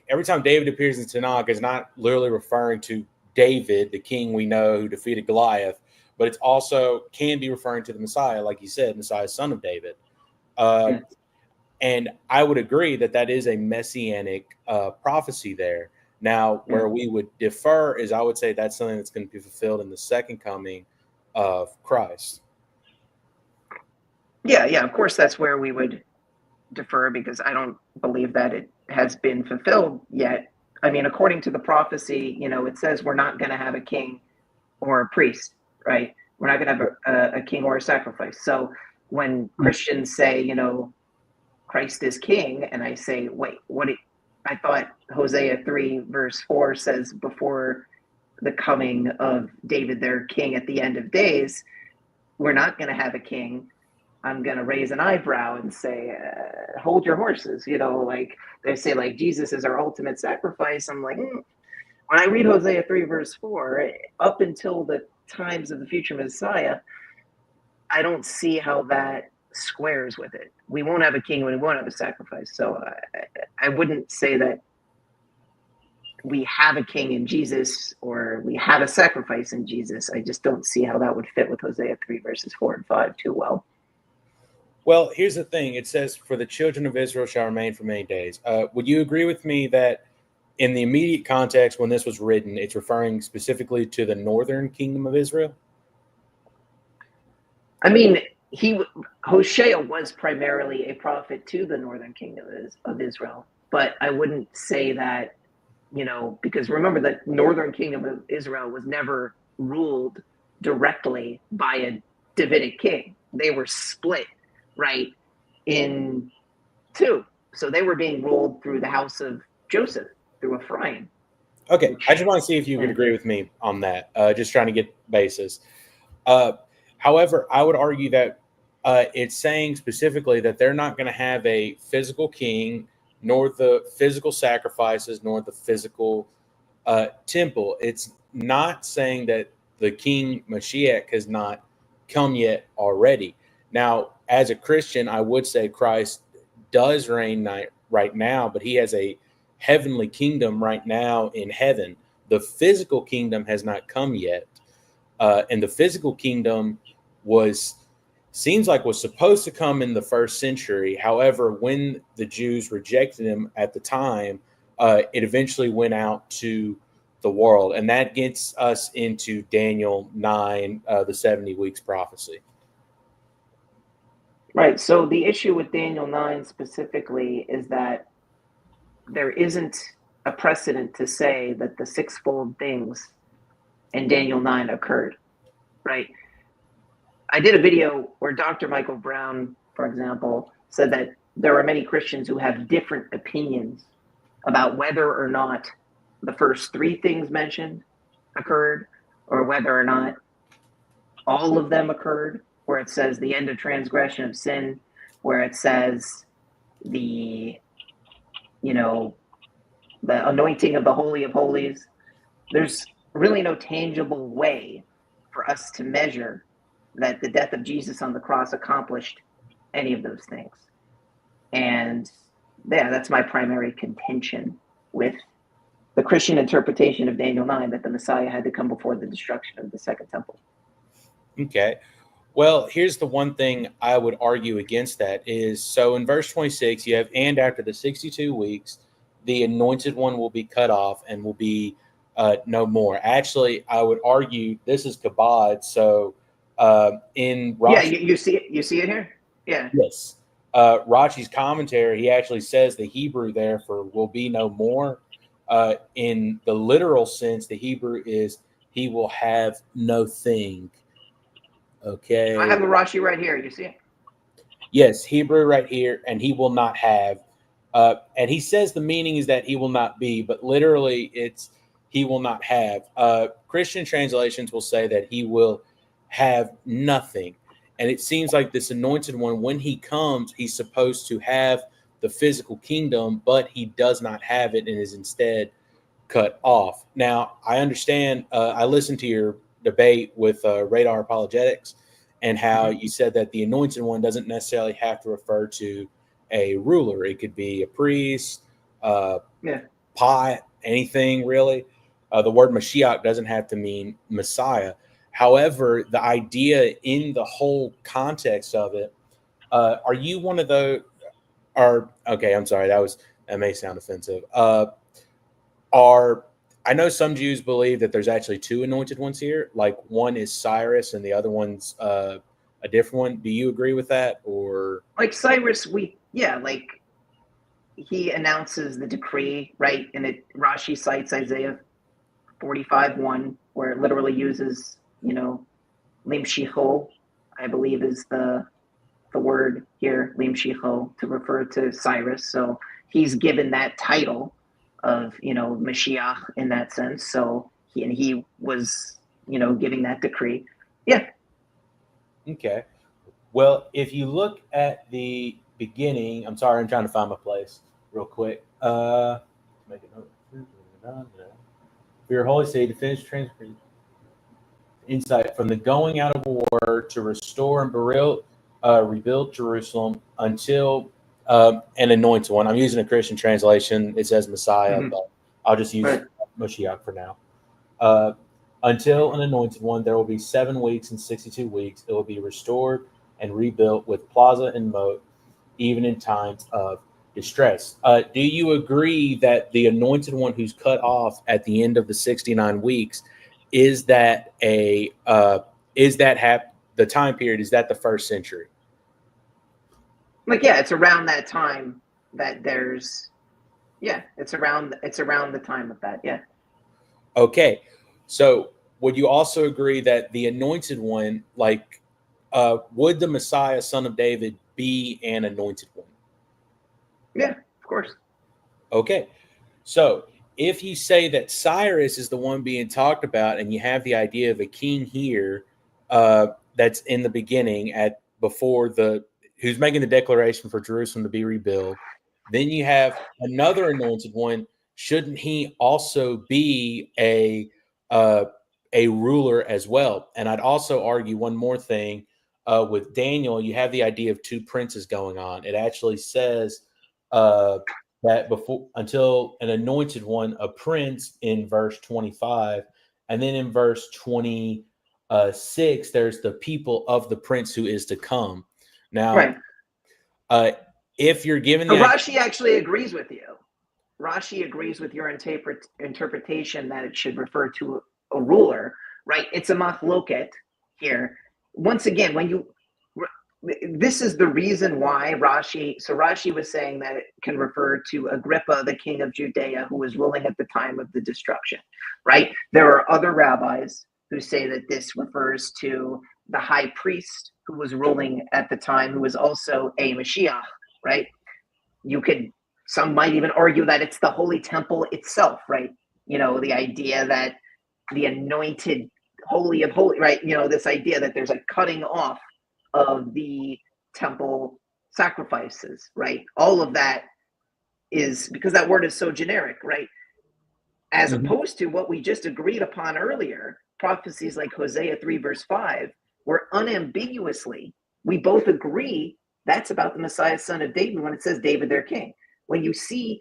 every time David appears in Tanakh, it's not literally referring to David, the king we know who defeated Goliath, but it's also can be referring to the Messiah, like you said, Messiah, son of David. And I would agree that is a messianic prophecy there. Now, where we would differ is I would say that's something that's going to be fulfilled in the second coming of Christ. Yeah, of course, that's where we would defer, because I don't believe that it has been fulfilled yet. I mean, according to the prophecy, it says we're not going to have a king or a priest, right? We're not going to have a king or a sacrifice. So when Christians say, Christ is king, and I say, wait, I thought Hosea 3 verse 4 says before the coming of David, their king at the end of days, we're not going to have a king. I'm going to raise an eyebrow and say, hold your horses. You know, like they say, like, Jesus is our ultimate sacrifice. I'm like, when I read Hosea 3, verse 4, up until the times of the future Messiah, I don't see how that squares with it. We won't have a king when we won't have a sacrifice. So I wouldn't say that we have a king in Jesus or we have a sacrifice in Jesus. I just don't see how that would fit with Hosea 3, verses 4 and 5 too well. Well, here's the thing. It says, for the children of Israel shall remain for many days. Would you agree with me that in the immediate context when this was written, it's referring specifically to the northern kingdom of Israel? I mean, Hosea was primarily a prophet to the northern kingdom of Israel, but I wouldn't say that, you know, because remember that northern kingdom of Israel was never ruled directly by a Davidic king. They were split, right, in two. So they were being ruled through the house of Joseph, through Ephraim. Okay, I just want to see if you could agree with me on that. Just trying to get basis. However, I would argue that it's saying specifically that they're not going to have a physical king, nor the physical sacrifices, nor the physical temple. It's not saying that the King Mashiach has not come yet already. Now, as a Christian, I would say Christ does reign right now, but he has a heavenly kingdom right now in heaven. The physical kingdom has not come yet. And the physical kingdom seems like was supposed to come in the first century. However, when the Jews rejected him at the time, it eventually went out to the world. And that gets us into Daniel 9, the 70 weeks prophecy. Right. So the issue with Daniel 9 specifically is that there isn't a precedent to say that the sixfold things in Daniel 9 occurred, right? I did a video where Dr. Michael Brown, for example, said that there are many Christians who have different opinions about whether or not the first three things mentioned occurred, or whether or not all of them occurred, where it says the end of transgression of sin, where it says the anointing of the Holy of Holies. There's really no tangible way for us to measure that the death of Jesus on the cross accomplished any of those things. And yeah, that's my primary contention with the Christian interpretation of Daniel 9, that the Messiah had to come before the destruction of the Second Temple. Okay. Well, here's the one thing I would argue against that is, so in verse 26, you have, and after the 62 weeks, the anointed one will be cut off and will be no more. Actually, I would argue this is kabod. So in Rashi, yeah, you see it. You see it here. Yeah. Yes. Rashi's commentary, he actually says the Hebrew there for will be no more. In the literal sense, the Hebrew is he will have no thing. Okay. I have the Rashi right here. You see it? Yes, Hebrew right here, and he will not have. And he says the meaning is that he will not be, but literally it's he will not have. Christian translations will say that he will have nothing. And it seems like this anointed one, when he comes, he's supposed to have the physical kingdom, but he does not have it and is instead cut off. Now, I understand. I listened to your debate with Radar Apologetics and how you said that the anointed one doesn't necessarily have to refer to a ruler. It could be a priest, pot, anything really. The word Mashiach doesn't have to mean Messiah. However, the idea in the whole context of it, are you one of those? Okay, I'm sorry, that may sound offensive. I know some Jews believe that there's actually two anointed ones here, like one is Cyrus and the other one's a different one. Do you agree with that, or like Cyrus? Like he announces the decree, right? And Rashi cites Isaiah 45:1, where it literally uses, lim shicho, I believe is the word here, lim shicho, to refer to Cyrus. So he's given that title of, Mashiach in that sense. So he was, giving that decree. Yeah. Okay. Well, if you look at the beginning, I'm sorry, I'm trying to find my place real quick. Make a note. For your holy city to finish transfer insight from the going out of war to restore and rebuild Jerusalem until an anointed one. I'm using a Christian translation. It says Messiah, but I'll just use Moshiach for now. Until an anointed one, there will be 7 weeks and 62 weeks. It will be restored and rebuilt with plaza and moat, even in times of distress. Do you agree that the anointed one who's cut off at the end of the 69 weeks is that the time period? Is that the first century? Like, yeah, it's around that time that there's, yeah, it's around the time of that, yeah. Okay, so would you also agree that the anointed one, like, would the Messiah, son of David, be an anointed one? Yeah, of course. Okay, so if you say that Cyrus is the one being talked about, and you have the idea of a king here that's in the beginning who's making the declaration for Jerusalem to be rebuilt, then you have another anointed one. Shouldn't he also be a ruler as well? And I'd also argue one more thing. With Daniel, you have the idea of 2 princes going on. It actually says that before until an anointed one, a prince in verse 25, and then in verse 26, there's the people of the prince who is to come. Now, right. If you're given the Rashi actually agrees with you. Rashi agrees with your interpretation that it should refer to a ruler, right? It's a machloket here. Once again, this is the reason why Rashi was saying that it can refer to Agrippa, the king of Judea, who was ruling at the time of the destruction, right? There are other rabbis who say that this refers to the high priest who was ruling at the time, who was also a Mashiach, right? Some might even argue that it's the Holy Temple itself, right? The idea that the anointed Holy of Holy, right? This idea that there's a cutting off of the temple sacrifices, right? All of that is because that word is so generic, right? As opposed to what we just agreed upon earlier, prophecies like Hosea 3 verse 5, where unambiguously we both agree that's about the Messiah, son of David, when it says David their king. When you see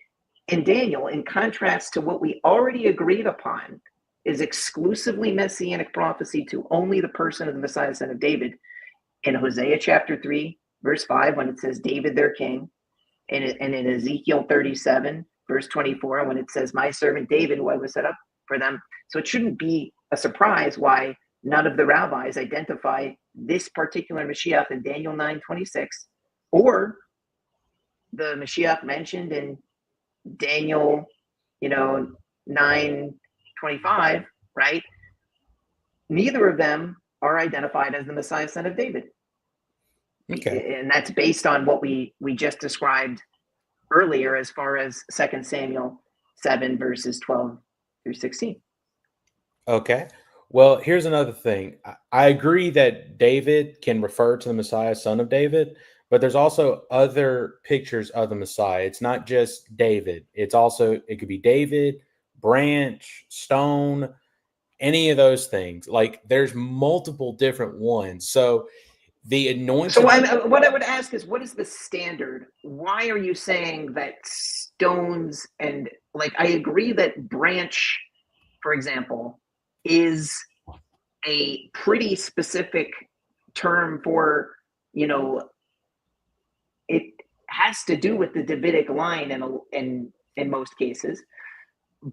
in Daniel, in contrast to what we already agreed upon, is exclusively messianic prophecy to only the person of the Messiah, son of David, in Hosea chapter 3, verse 5, when it says David their king, and in Ezekiel 37, verse 24, when it says my servant David, who I was set up for them. So it shouldn't be a surprise why none of the rabbis identify this particular Mashiach in Daniel 9:26, or the Mashiach mentioned in Daniel, 9:25, right? Neither of them are identified as the Messiah, son of David. Okay. And that's based on what we just described earlier as far as 2 Samuel 7 verses 12 through 16. Okay. Well, here's another thing. I agree that David can refer to the Messiah, son of David, but there's also other pictures of the Messiah. It's not just David. It could be David, branch, stone, any of those things. Like, there's multiple different ones. So the anointed. So what I would ask is, what is the standard? Why are you saying that stones and, like, I agree that branch, for example, is a pretty specific term for, it has to do with the Davidic line in most cases,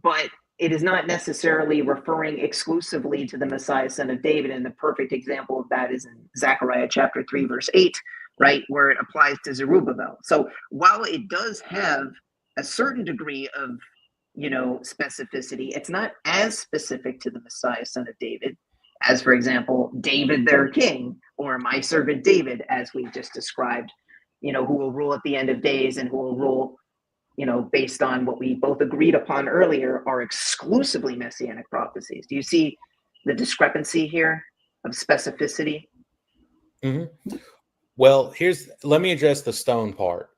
but it is not necessarily referring exclusively to the Messiah, son of David. And the perfect example of that is in Zechariah chapter 3, verse 8, right, where it applies to Zerubbabel. So while it does have a certain degree of, specificity, it's not as specific to the Messiah, son of David, as, for example, David their king, or my servant David, as we just described, who will rule at the end of days and who will rule, based on what we both agreed upon earlier, are exclusively messianic prophecies. Do you see the discrepancy here of specificity? Mm-hmm. Well, let me address the stone part.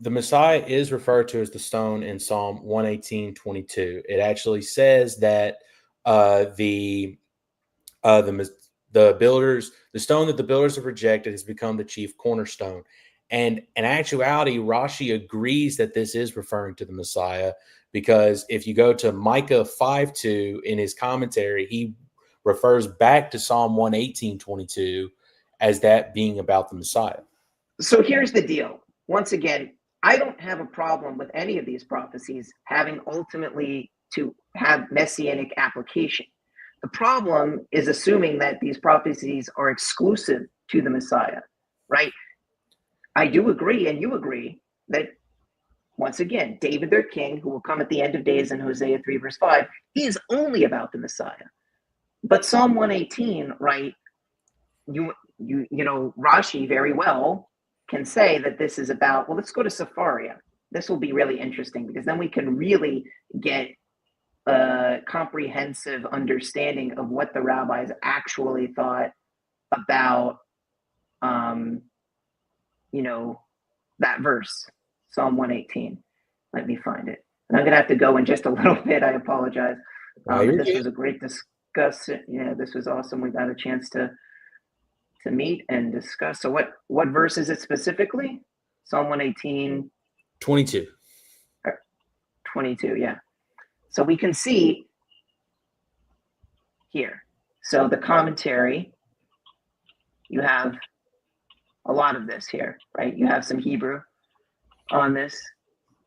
The Messiah is referred to as the stone in Psalm 118:22. It actually says that the builders, the stone that the builders have rejected has become the chief cornerstone. And in actuality, Rashi agrees that this is referring to the Messiah, because if you go to Micah 5:2 in his commentary, he refers back to Psalm 118:22 as that being about the Messiah. So here's the deal. Once again, I don't have a problem with any of these prophecies having ultimately to have messianic application. The problem is assuming that these prophecies are exclusive to the Messiah, right? I do agree, and you agree, that once again, David their king, who will come at the end of days in Hosea 3 verse 5, he is only about the Messiah. But Psalm 118, right, you know, Rashi very well can say that this is about, well, let's go to Sepharia. This will be really interesting, because then we can really get a comprehensive understanding of what the rabbis actually thought about, you know, that verse, Psalm 118. Let me find it. And I'm going to have to go in just a little bit. I apologize. This was a great discussion. Yeah, this was awesome. We got a chance to meet and discuss. So what verse is it specifically? Psalm 118. 22. 22, yeah. So we can see here. So the commentary, you have a lot of this here, right? You have some Hebrew on this,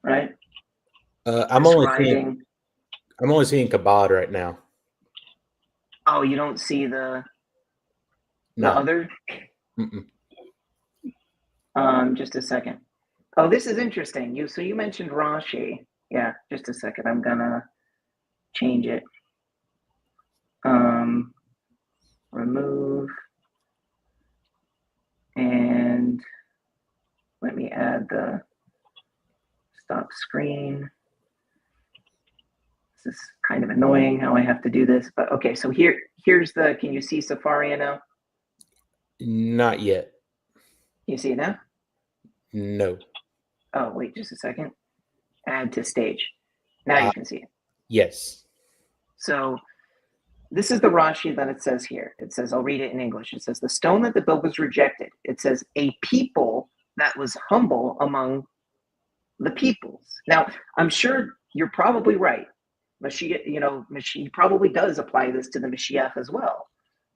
right? I'm only seeing Kabod right now. Oh, you don't see the other? Just a second. Oh, this is interesting. You mentioned Rashi. Yeah, just a second. I'm gonna change it. Remove, and let me add the stop screen. This is kind of annoying how I have to do this, but okay. So here's the. Can you see Sepharia now? Not yet. You see it now? No. Oh, wait, just a second. Add to stage. Now you can see it. Yes. So this is the Rashi that it says here. It says, I'll read it in English. It says, the stone that the builders rejected. It says, a people that was humble among the peoples. Now, I'm sure you're probably right. Mashiach probably does apply this to the Mashiach as well.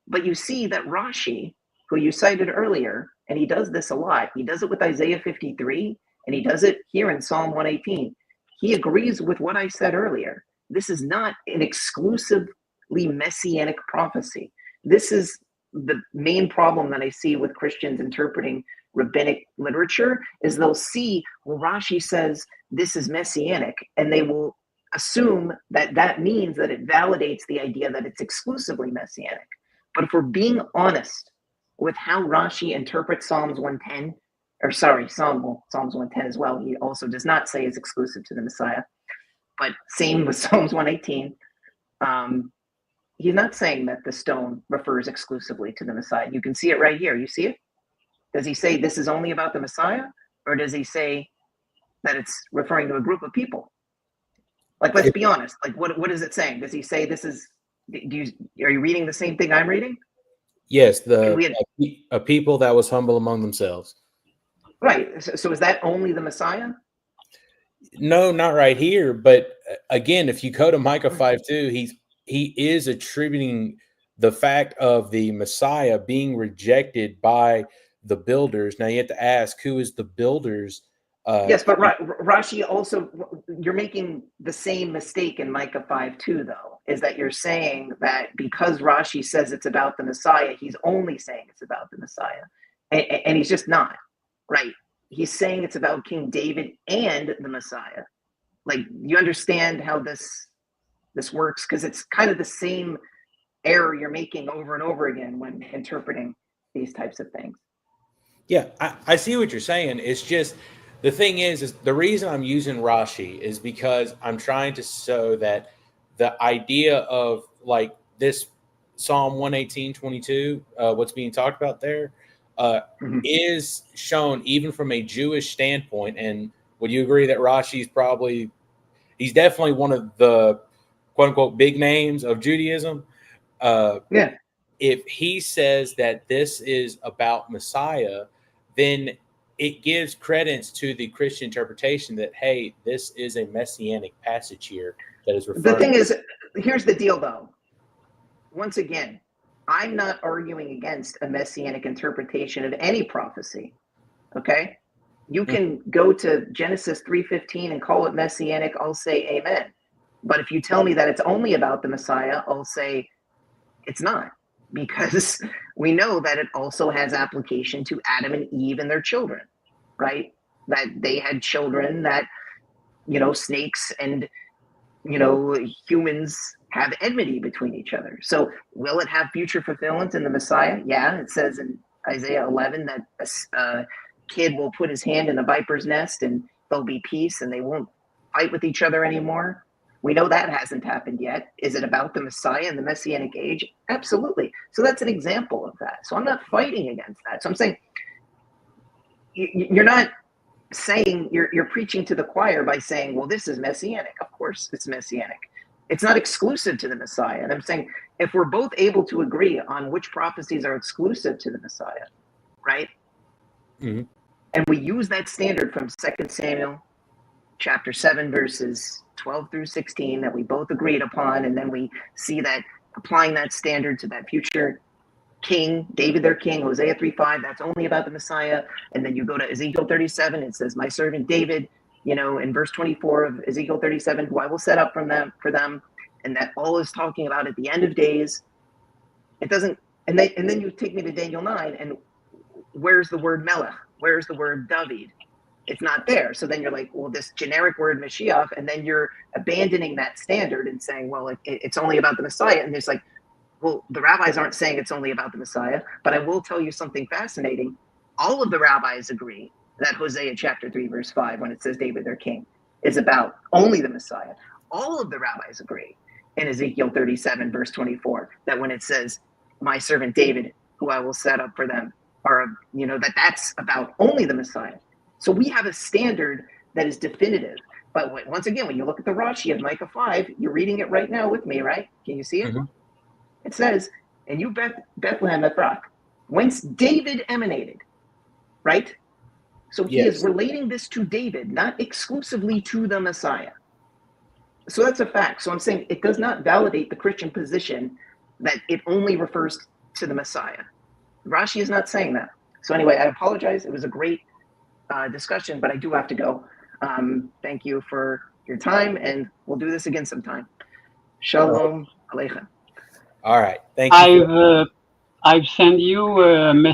But you see that Rashi, who you cited earlier, and he does this a lot. He does it with Isaiah 53, and he does it here in Psalm 118. He agrees with what I said earlier. This is not an exclusively messianic prophecy. This is the main problem that I see with Christians interpreting rabbinic literature, is they'll see, well, Rashi says this is messianic, and they will assume that that means that it validates the idea that it's exclusively messianic. But if we're being honest with how Rashi interprets Psalms 110, Psalms 110 as well, he also does not say is exclusive to the Messiah. But same with Psalms 118. He's not saying that the stone refers exclusively to the Messiah. You can see it right here. You see it? Does he say this is only about the Messiah? Or does he say that it's referring to a group of people? Like, let's be honest. Like, what is it saying? Does he say this is, are you reading the same thing I'm reading? Yes, a people that was humble among themselves. Right. So is that only the Messiah? No, not right here. But again, if you go to Micah 5:2, he is attributing the fact of the Messiah being rejected by the builders. Now you have to ask, who is the builders? Yes, but Rashi also, you're making the same mistake in Micah 5:2, though, is that you're saying that because Rashi says it's about the Messiah, he's only saying it's about the Messiah. And he's just not, right? He's saying it's about King David and the Messiah. Like, you understand how this works? Because it's kind of the same error you're making over and over again when interpreting these types of things. Yeah, I see what you're saying. It's just, the thing is the reason I'm using Rashi is because I'm trying to show that the idea of like this Psalm 118:22, what's being talked about there, is shown even from a Jewish standpoint. And would you agree that Rashi's he's definitely one of the quote unquote big names of Judaism? Yeah. If he says that this is about Messiah, then it gives credence to the Christian interpretation that, hey, this is a messianic passage here that is referring. The thing is, here's the deal, though. Once again, I'm not arguing against a messianic interpretation of any prophecy. Okay? You can go to Genesis 3:15 and call it messianic. I'll say amen. But if you tell me that it's only about the Messiah, I'll say it's not, because we know that it also has application to Adam and Eve and their children, right? That they had children that, snakes and, humans have enmity between each other. So will it have future fulfillment in the Messiah? Yeah, it says in Isaiah 11 that a kid will put his hand in a viper's nest and there'll be peace and they won't fight with each other anymore. We know that hasn't happened yet. Is it about the Messiah and the Messianic age? Absolutely. So that's an example of that. So I'm not fighting against that. So I'm saying you're not saying you're preaching to the choir by saying, well, this is messianic. Of course it's messianic. It's not exclusive to the Messiah. And I'm saying if we're both able to agree on which prophecies are exclusive to the Messiah, right? Mm-hmm. And we use that standard from 2 Samuel chapter 7, verses 12 through 16 that we both agreed upon, and then we see that applying that standard to that future king, David their king, Hosea 3:5, that's only about the Messiah. And then you go to Ezekiel 37, it says, my servant David, in verse 24 of Ezekiel 37, who I will set up for them, and that all is talking about at the end of days. It doesn't, and then you take me to Daniel 9, and where's the word Melech? Where's the word David? It's not there. So then you're like, well, this generic word Mashiach, and then you're abandoning that standard and saying, well, it's only about the Messiah. And it's like, well, the rabbis aren't saying it's only about the Messiah, but I will tell you something fascinating. All of the rabbis agree that Hosea chapter 3, verse 5, when it says David their king, is about only the Messiah. All of the rabbis agree in Ezekiel 37, verse 24, that when it says, my servant David, who I will set up for them, that's about only the Messiah. So we have a standard that is definitive. But once again, when you look at the Rashi of Micah 5, you're reading it right now with me, right? Can you see it? Mm-hmm. It says, and you Bethlehem Ephrath, whence David emanated, right? So he is relating this to David, not exclusively to the Messiah. So that's a fact. So I'm saying it does not validate the Christian position that it only refers to the Messiah. Rashi is not saying that. So anyway, I apologize. It was a great discussion, but I do have to go. Thank you for your time, and we'll do this again sometime. Shalom Aleichem. All right. Thank you. I've sent you a message.